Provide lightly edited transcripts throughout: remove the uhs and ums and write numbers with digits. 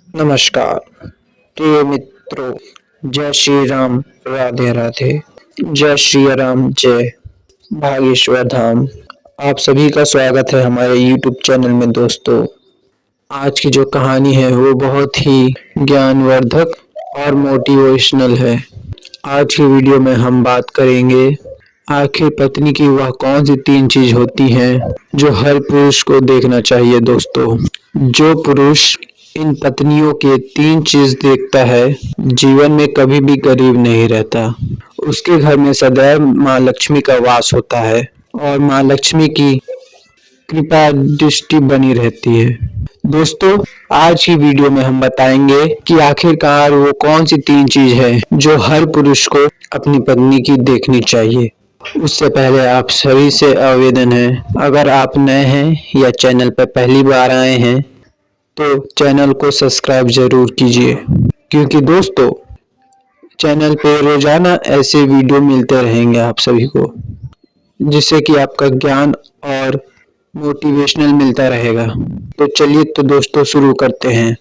नमस्कार प्रिय मित्रों, जय श्री राम, राधे राधे। जय श्री राम, जय भागेश्वर धाम। आप सभी का स्वागत है हमारे YouTube चैनल में। दोस्तों, आज की जो कहानी है वो बहुत ही ज्ञानवर्धक और मोटिवेशनल है। आज की वीडियो में हम बात करेंगे आखिर पत्नी की वह कौन सी 3 चीज होती हैं जो हर पुरुष को देखना चाहिए। दोस्तों, जो पुरुष इन पत्नियों के 3 चीज देखता है, जीवन में कभी भी गरीब नहीं रहता। उसके घर में सदैव माँ लक्ष्मी का वास होता है और माँ लक्ष्मी की कृपा दृष्टि बनी रहती है। दोस्तों, आज की वीडियो में हम बताएंगे कि आखिरकार वो कौन सी 3 चीज है जो हर पुरुष को अपनी पत्नी की देखनी चाहिए। उससे पहले आप सभी से आवेदन है, अगर आप नए हैं या चैनल पर पहली बार आए हैं तो चैनल को सब्सक्राइब जरूर कीजिए, क्योंकि दोस्तों चैनल पे रोजाना ऐसे वीडियो मिलते रहेंगे आप सभी को, जिससे कि आपका ज्ञान और मोटिवेशनल मिलता रहेगा। तो चलिए तो दोस्तों शुरू करते हैं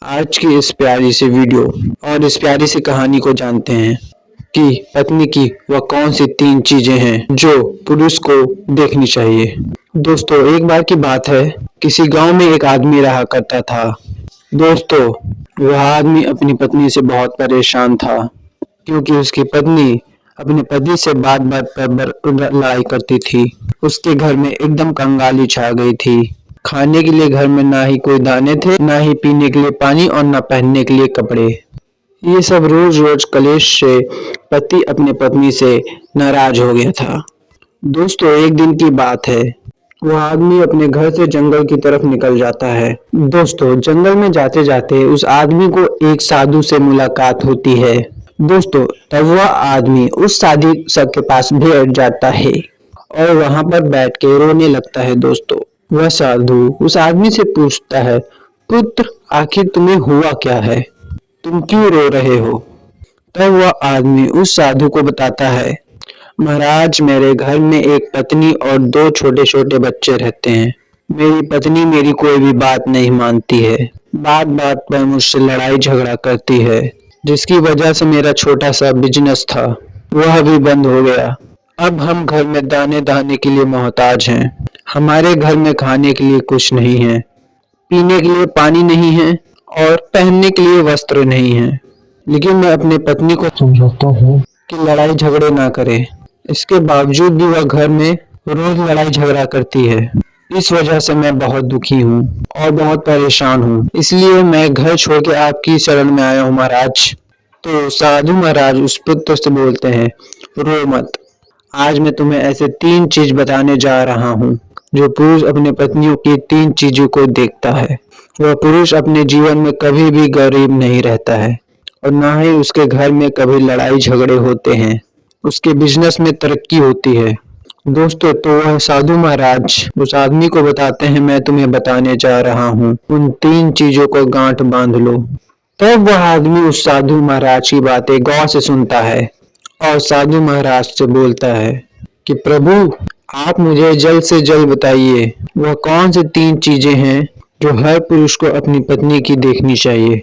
आज की इस प्यारी सी वीडियो और इस प्यारी सी कहानी को। जानते हैं कि पत्नी की वह कौन सी 3 चीजें हैं जो पुरुष को देखनी चाहिए। दोस्तों, एक बार की बात है, किसी गांव में एक आदमी रहा करता था। दोस्तों, वह आदमी अपनी पत्नी से बहुत परेशान था, क्योंकि उसकी पत्नी अपने पति से बात बात पर लड़ाई करती थी। उसके घर में एकदम कंगाली छा गई थी। खाने के लिए घर में ना ही कोई दाने थे, ना ही पीने के लिए पानी और ना पहनने के लिए कपड़े। ये सब रोज रोज कलेश से पति अपने पत्नी से नाराज हो गया था। दोस्तों, एक दिन की बात है, वह आदमी अपने घर से जंगल की तरफ निकल जाता है। दोस्तों, जंगल में जाते जाते उस आदमी को एक साधु से मुलाकात होती है। दोस्तों, तब वह आदमी उस साधु के पास बैठ जाता है और वहां पर बैठ के रोने लगता है। दोस्तों, वह साधु उस आदमी से पूछता है, पुत्र, आखिर तुम्हें हुआ क्या है? तुम क्यों रो रहे हो? तब वह आदमी उस साधु को बताता है, महाराज, मेरे घर में एक पत्नी और 2 छोटे छोटे बच्चे रहते हैं। मेरी पत्नी मेरी कोई भी बात नहीं मानती है, बात बात पर मुझसे लड़ाई झगड़ा करती है, जिसकी वजह से मेरा छोटा सा बिजनेस था वह भी बंद हो गया। अब हम घर में दाने दाने के लिए मोहताज हैं। हमारे घर में खाने के लिए कुछ नहीं है, पीने के लिए पानी नहीं है और पहनने के लिए वस्त्र नहीं है। लेकिन मैं अपनी पत्नी को समझाता हूँ कि लड़ाई झगड़े ना करे, इसके बावजूद भी वह घर में रोज लड़ाई झगड़ा करती है। इस वजह से मैं बहुत दुखी हूँ और बहुत परेशान हूँ, इसलिए मैं घर छोड़ के आपकी शरण में आया हूँ महाराज। तो साधु महाराज उस पुत्र से बोलते हैं, रो मत, आज मैं तुम्हें ऐसे 3 चीज बताने जा रहा हूँ जो पुरुष अपने पत्नियों की 3 चीजों को देखता है। वह पुरुष अपने जीवन में कभी भी गरीब नहीं रहता है और ना ही उसके घर में कभी लड़ाई झगड़े होते हैं। उसके बिजनेस में तरक्की होती है। दोस्तों, तो वह साधु महाराज उस आदमी को बताते हैं, मैं तुम्हें बताने जा रहा हूँ, उन 3 चीजों को गांठ बांध लो। तब वह आदमी उस साधु महाराज की बातें गौर से सुनता है और साधु महाराज से बोलता है कि प्रभु, आप मुझे जल्द से जल्द बताइए, वह कौन सी 3 चीजें हैं जो हर पुरुष को अपनी पत्नी की देखनी चाहिए।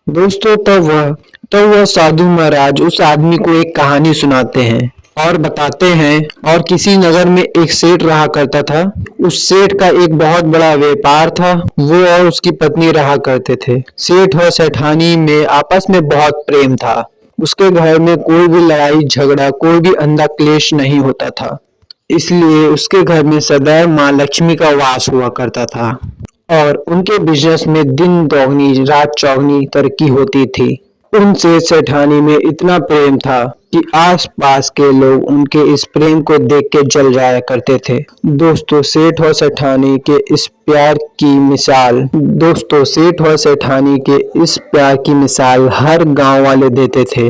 दोस्तों, तब वह साधु महाराज उस आदमी को एक कहानी सुनाते हैं और बताते हैं, और किसी नगर में एक सेठ रहा करता था। उस सेठ का एक बहुत बड़ा व्यापार था। वो और उसकी पत्नी रहा करते थे। सेठ और सेठानी में आपस में बहुत प्रेम था। उसके घर में कोई भी लड़ाई झगड़ा, कोई भी अंधा क्लेश नहीं होता था, इसलिए उसके घर में सदैव माँ लक्ष्मी का वास हुआ करता था और उनके बिजनेस में दिन दोगुनी रात चौगुनी तरक्की होती थी। उनसे सेठानी में इतना प्रेम था कि आसपास के लोग उनके इस प्रेम को देख के जल जाया करते थे। दोस्तों, सेठ और सेठानी के इस प्यार की मिसाल हर गांव वाले देते थे।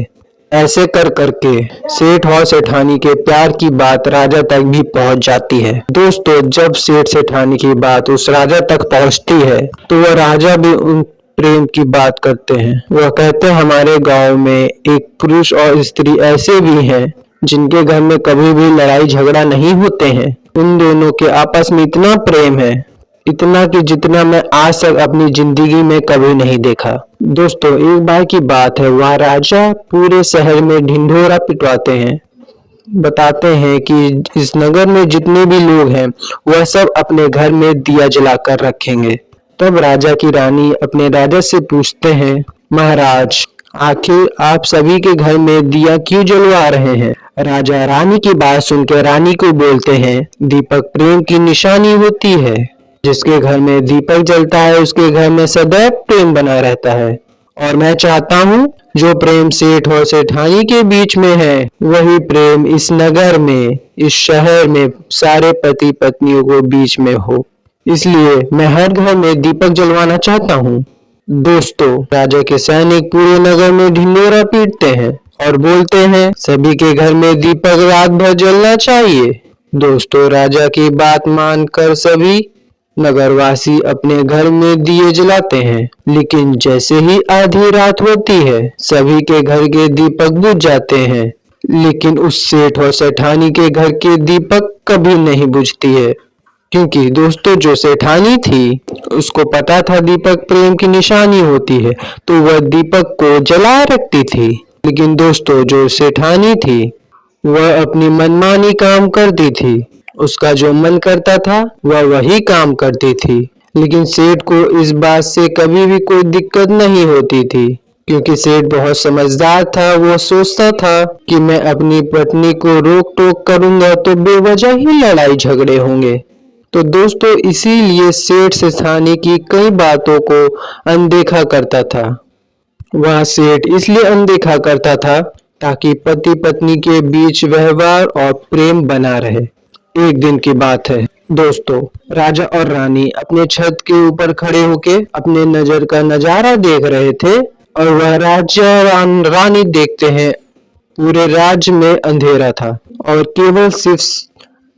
ऐसे कर करके सेठ और सेठानी के प्यार की बात राजा तक भी पहुंच जाती है। दोस्तों, जब सेठ सेठानी की बात उस राजा तक पहुंचती है तो वह राजा भी उन प्रेम की बात करते हैं। वह कहते हैं, हमारे गांव में एक पुरुष और स्त्री ऐसे भी हैं जिनके घर में कभी भी लड़ाई झगड़ा नहीं होते हैं। उन दोनों के आपस में इतना प्रेम है इतना कि जितना मैं आज तक अपनी जिंदगी में कभी नहीं देखा। दोस्तों, एक बार की बात है, वह राजा पूरे शहर में ढिंढोरा पिटवाते हैं। बताते हैं कि इस नगर में जितने भी लोग हैं वह सब अपने घर में दिया जलाकर रखेंगे। तब राजा की रानी अपने राजा से पूछते हैं, महाराज, आखिर आप सभी के घर में दिया क्यों जलवा रहे हैं? राजा रानी की बात सुनकर रानी को बोलते हैं, दीपक प्रेम की निशानी होती है। जिसके घर में दीपक जलता है उसके घर में सदैव प्रेम बना रहता है। और मैं चाहता हूँ जो प्रेम सेठ और सेठानी के बीच में है वही प्रेम इस नगर में, इस शहर में सारे पति पत्नियों को बीच में हो। इसलिए मैं हर घर में दीपक जलवाना चाहता हूँ। दोस्तों, राजा के सैनिक पूरे नगर में ढिंढोरा पीटते हैं और बोलते हैं सभी के घर में दीपक रात भर जलना चाहिए। दोस्तों, राजा की बात मानकर सभी नगरवासी अपने घर में दिए जलाते हैं, लेकिन जैसे ही आधी रात होती है सभी के घर के दीपक बुझ जाते हैं, लेकिन उस सेठ और सेठानी के घर के दीपक कभी नहीं बुझती है। क्योंकि दोस्तों, जो सेठानी थी उसको पता था दीपक प्रेम की निशानी होती है, तो वह दीपक को जला रखती थी। लेकिन दोस्तों, जो सेठानी थी वह अपनी मनमानी काम करती थी। उसका जो मन करता था वह वही काम करती थी। लेकिन सेठ को इस बात से कभी भी कोई दिक्कत नहीं होती थी, क्योंकि सेठ बहुत समझदार था। वो सोचता था कि मैं अपनी पत्नी को रोक टोक करूंगा तो बेवजह ही लड़ाई झगड़े होंगे। तो दोस्तों, इसीलिए सेठ सेठानी की कई बातों को अनदेखा करता था। वह सेठ इसलिए अनदेखा करता था ताकि पति पत्नी के बीच व्यवहार और प्रेम बना रहे। एक दिन की बात है दोस्तों, राजा और रानी अपने छत के ऊपर खड़े होके अपने नजर का नजारा देख रहे थे और वह राजा रानी देखते हैं पूरे राज्य में अंधेरा था और केवल सिर्फ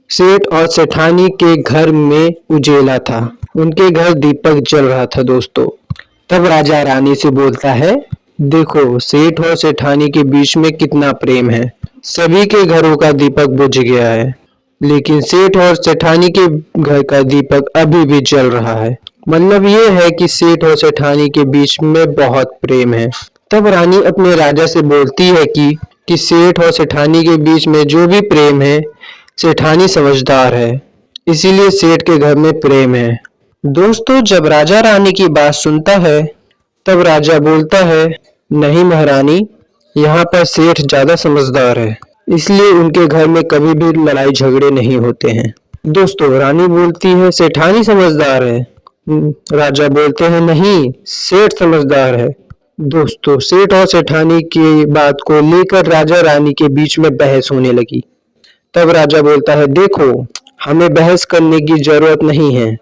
सेठ और सेठानी के घर में उजेला था। उनके घर दीपक जल रहा था दोस्तों। तब राजा रानी से बोलता है, देखो सेठ और सेठानी के बीच में कितना प्रेम है। सभी के घरों का दीपक बुझ गया है, लेकिन सेठ और सेठानी के घर का दीपक अभी भी जल रहा है। मतलब ये है कि सेठ और सेठानी के बीच में बहुत प्रेम है। तब रानी अपने राजा से बोलती है कि सेठ और सेठानी के बीच में जो भी प्रेम है, सेठानी समझदार है, इसीलिए सेठ के घर में प्रेम है। दोस्तों, जब राजा रानी की बात सुनता है तब राजा बोलता है, नहीं महारानी, यहाँ पर सेठ ज्यादा समझदार है, इसलिए उनके घर में कभी भी लड़ाई झगड़े नहीं होते हैं। दोस्तों, रानी बोलती है सेठानी समझदार है। राजा बोलते हैं नहीं, सेठ समझदार है। दोस्तों, सेठ और सेठानी की बात को लेकर राजा रानी के बीच में बहस होने लगी। तब राजा बोलता है, देखो हमें बहस करने की जरूरत नहीं है,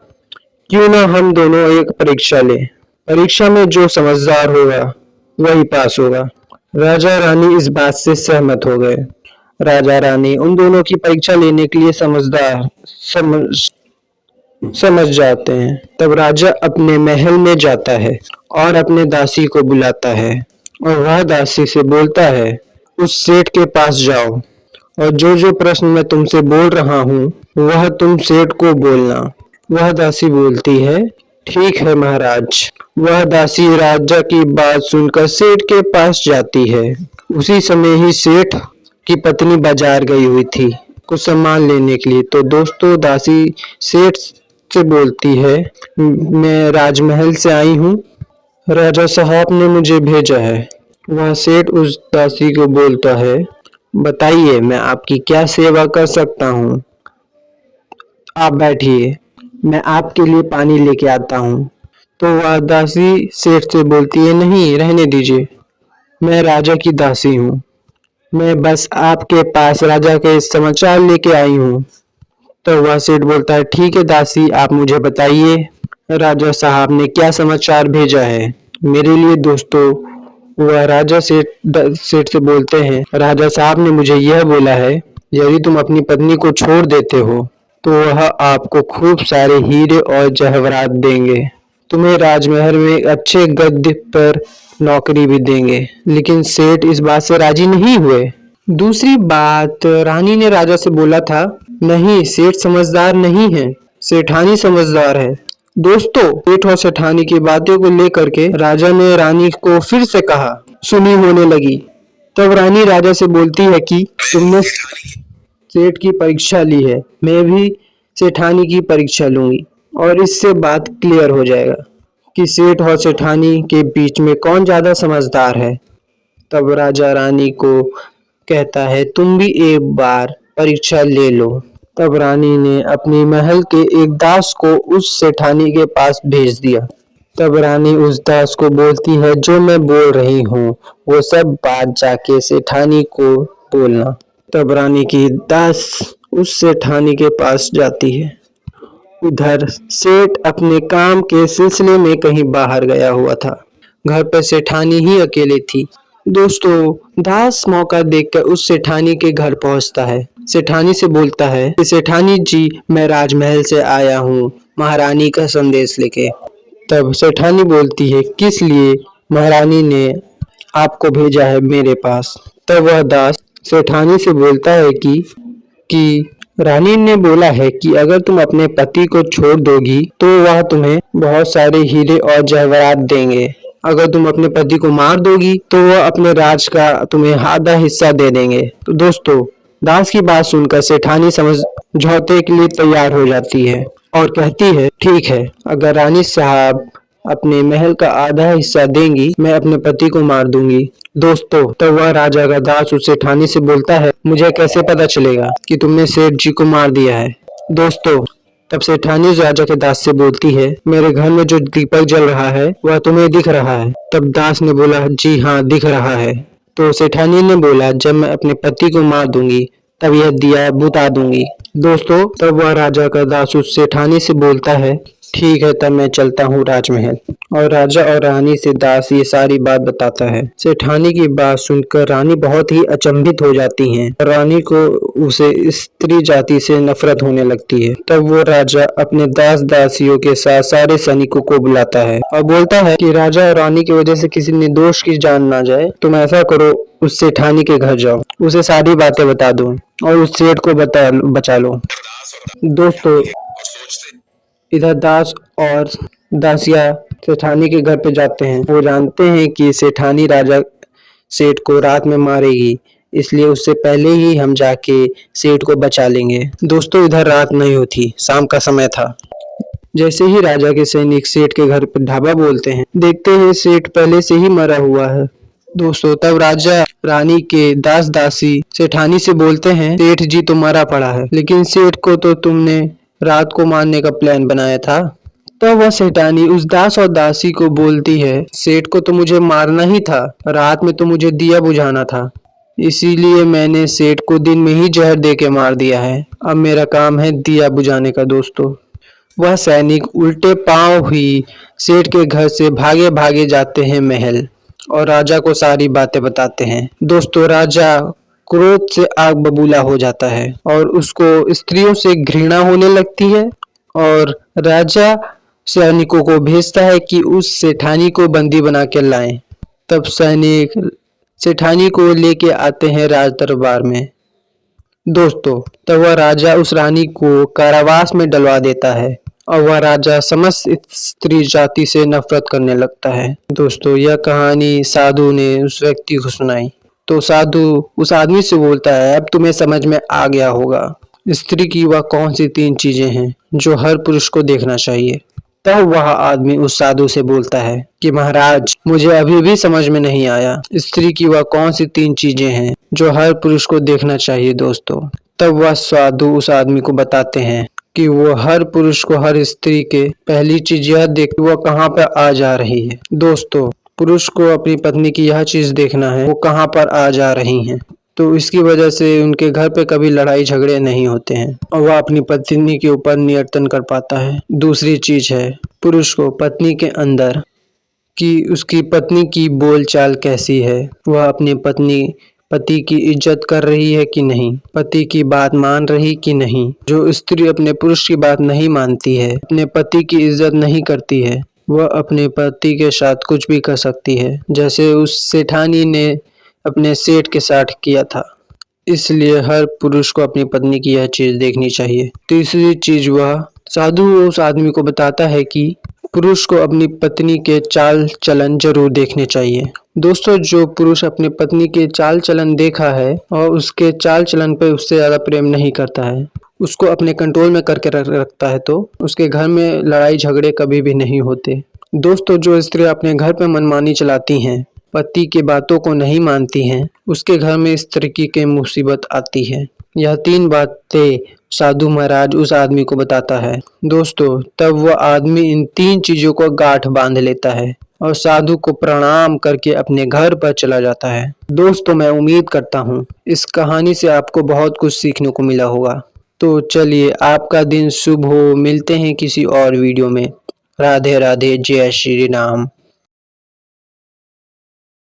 क्यों ना हम दोनों एक परीक्षा लें। परीक्षा में जो समझदार होगा वही पास होगा। राजा रानी इस बात से सहमत हो गए। राजा रानी उन दोनों की परीक्षा लेने के लिए समझ जाते हैं। तब राजा अपने महल में जाता है और अपने दासी को बुलाता है और वह दासी से बोलता है, उस सेठ के पास जाओ और जो जो प्रश्न मैं तुमसे बोल रहा हूँ वह तुम सेठ को बोलना। वह दासी बोलती है, ठीक है महाराज। वह दासी राजा की बात सुनकर सेठ के पास जाती है। उसी समय ही सेठ की पत्नी बाजार गई हुई थी कुछ सामान लेने के लिए। तो दोस्तों, दासी सेठ से बोलती है, मैं राजमहल से आई हूँ, राजा साहब ने मुझे भेजा है। वह सेठ उस दासी को बोलता है, बताइए मैं आपकी क्या सेवा कर सकता हूँ। आप बैठिए, मैं आपके लिए पानी लेके आता हूँ। तो वह दासी सेठ से बोलती है, नहीं रहने दीजिए, मैं राजा की दासी हूँ, मैं बस आपके पास राजा के समाचार लेके आई हूँ। तो वह सेठ बोलता है, ठीक है दासी, आप मुझे बताइए राजा साहब ने क्या समाचार भेजा है मेरे लिए। दोस्तों, वह राजा सेठ से बोलते हैं, राजा साहब ने मुझे यह बोला है, यदि तुम अपनी पत्नी को छोड़ देते हो तो वह आपको खूब सारे हीरे और जवाहरात देंगे, तुम्हें राजमहल में अच्छे गद्दे पर नौकरी भी देंगे। लेकिन सेठ इस बात से राजी नहीं हुए। दूसरी बात, रानी ने राजा से बोला था, नहीं सेठ समझदार नहीं है, सेठानी समझदार है। दोस्तों, सेठ और सेठानी की बातों को लेकर के राजा ने रानी को फिर से कहा। सुनी होने लगी। तब रानी राजा से बोलती है कि तुमने सेठ की परीक्षा ली है, मैं भी सेठानी की परीक्षा लूंगी और इससे बात क्लियर हो जाएगा कि सेठ और सेठानी के बीच में कौन ज्यादा समझदार है। तब राजा रानी को कहता है तुम भी एक बार परीक्षा ले लो। तब रानी ने अपनी महल के एक दास को उस सेठानी के पास भेज दिया। तब रानी उस दास को बोलती है जो मैं बोल रही हूँ वो सब बात जाके सेठानी को बोलना। तब रानी की दास उस सेठानी के पास जाती है। उधर सेठ अपने काम के सिलसिले में कहीं बाहर गया हुआ था। घर पर सेठानी ही अकेले थी। दोस्तों, दास मौका देखकर उस सेठानी के घर पहुंचता है। सेठानी से बोलता है कि सेठानी जी, मैं राजमहल से आया हूँ महारानी का संदेश लेके। तब सेठानी बोलती है किस लिए महारानी ने आपको भेजा है मेरे पास। तब वह दास सेठानी से बोलता है कि रानी ने बोला है कि अगर तुम अपने पति को छोड़ दोगी तो वह तुम्हें बहुत सारे हीरे और जवाहरात देंगे। अगर तुम अपने पति को मार दोगी तो वह अपने राज का तुम्हें आधा हिस्सा दे देंगे। तो दोस्तों, दास की बात सुनकर सेठानी समझौते के लिए तैयार हो जाती है और कहती है ठीक है, अगर रानी साहब अपने महल का आधा हिस्सा देंगी मैं अपने पति को मार दूंगी। दोस्तों, तब वह राजा का दास उस सेठानी से बोलता है मुझे कैसे पता चलेगा कि तुमने सेठ जी को मार दिया है। दोस्तों, तब सेठानी उस राजा के दास से बोलती है मेरे घर में जो दीपक जल रहा है वह तुम्हें दिख रहा है। तब दास ने बोला जी हाँ, दिख रहा है। तो सेठानी ने बोला जब मैं अपने पति को मार दूंगी तब यह दिया बुता दूंगी। दोस्तों, तब वह राजा का दास उस सेठानी से बोलता है ठीक है, तब मैं चलता हूँ राजमहल। और राजा और रानी से दास ये सारी बात बताता है। सेठानी की बात सुनकर रानी बहुत ही अचंभित हो जाती हैं। रानी को उसे स्त्री जाति से नफरत होने लगती है। तब वो राजा अपने दास दासियों के साथ सारे सैनिकों को बुलाता है और बोलता है कि राजा और रानी की वजह से किसी निर्दोष की जान ना जाए। तुम ऐसा करो, उस सेठानी के घर जाओ, उसे सारी बातें बता दो और उस सेठ को बचा लो। दोस्तों, इधर दास और दासिया सेठानी के घर पे जाते हैं। वो जानते हैं कि सेठानी राजा सेठ को रात में मारेगी, इसलिए उससे पहले ही हम जाके सेठ को बचा लेंगे। दोस्तों, इधर रात नहीं होती, शाम का समय था। जैसे ही राजा के सैनिक सेठ के घर पर ढाबा बोलते हैं, देखते हैं सेठ पहले से ही मरा हुआ है। दोस्तों, तब राजा रानी के दास दासी सेठानी से बोलते हैं सेठ जी तो मरा पड़ा है, लेकिन सेठ को तो तुमने रात को मारने का प्लान बनाया था। तब वह सेठानी उस दास और दासी को बोलती है सेठ को तो मुझे मारना ही था, रात में तो मुझे दिया बुझाना था, इसीलिए मैंने सेठ को दिन में ही जहर दे के मार दिया है। अब मेरा काम है दिया बुझाने का। दोस्तों, वह सैनिक उल्टे पांव ही सेठ के घर से भागे भागे जाते हैं महल और राजा को सारी बातें बताते हैं। दोस्तों, राजा क्रोध से आग बबूला हो जाता है और उसको स्त्रियों से घृणा होने लगती है और राजा सैनिकों को भेजता है कि उस सेठानी को बंदी बना के लाएं। तब सैनिक सेठानी को लेके आते हैं राज दरबार में। दोस्तों, तब वह राजा उस रानी को कारावास में डलवा देता है और वह राजा समस्त स्त्री जाति से नफरत करने लगता है। दोस्तों, यह कहानी साधु ने उस व्यक्ति को सुनाई तो साधु उस आदमी से बोलता है अब तुम्हें समझ में आ गया होगा स्त्री की वह कौन सी 3 चीजें हैं जो हर पुरुष को देखना चाहिए। तब वह आदमी उस साधु से बोलता है कि महाराज, मुझे अभी भी समझ में नहीं आया स्त्री की वह कौन सी 3 चीजें हैं जो हर पुरुष को देखना चाहिए। दोस्तों, तब वह साधु उस आदमी को बताते हैं कि वो हर पुरुष को हर स्त्री के पहली चीज यह देख वो कहाँ पर आ जा रही है। दोस्तों, पुरुष को अपनी पत्नी की यह चीज देखना है वो कहाँ पर आ जा रही है, तो इसकी वजह से उनके घर पे कभी लड़ाई झगड़े नहीं होते हैं और वह अपनी पत्नी के ऊपर नियंत्रण कर पाता है। दूसरी चीज है पुरुष को पत्नी के अंदर कि उसकी पत्नी की बोलचाल कैसी है, वह अपनी पति की इज्जत कर रही है कि नहीं, पति की बात मान रही कि नहीं। जो स्त्री अपने पुरुष की बात नहीं मानती है, अपने पति की इज्जत नहीं करती है, वह अपने पति के साथ कुछ भी कर सकती है, जैसे उस सेठानी ने अपने सेठ के साथ किया था। इसलिए हर पुरुष को अपनी पत्नी की यह चीज देखनी चाहिए। तीसरी चीज वह साधु उस आदमी को बताता है कि पुरुष को अपनी पत्नी के चाल चलन जरूर देखने चाहिए। दोस्तों, जो पुरुष अपनी पत्नी के चाल चलन देखा है और उसके चाल चलन पे उससे ज़्यादा प्रेम नहीं करता है, उसको अपने कंट्रोल में करके रखता है, तो उसके घर में लड़ाई झगड़े कभी भी नहीं होते। दोस्तों, जो स्त्रियां अपने घर पे मनमानी चलाती हैं, पति की बातों को नहीं मानती हैं, उसके घर में इस तरीके की मुसीबत आती है। यह 3 बातें साधु महाराज उस आदमी को बताता है। दोस्तों, तब वह आदमी इन 3 चीजों को गांठ बांध लेता है और साधु को प्रणाम करके अपने घर पर चला जाता है। दोस्तों, मैं उम्मीद करता हूँ इस कहानी से आपको बहुत कुछ सीखने को मिला होगा। तो चलिए, आपका दिन शुभ हो। मिलते हैं किसी और वीडियो में। राधे राधे, जय श्री राम।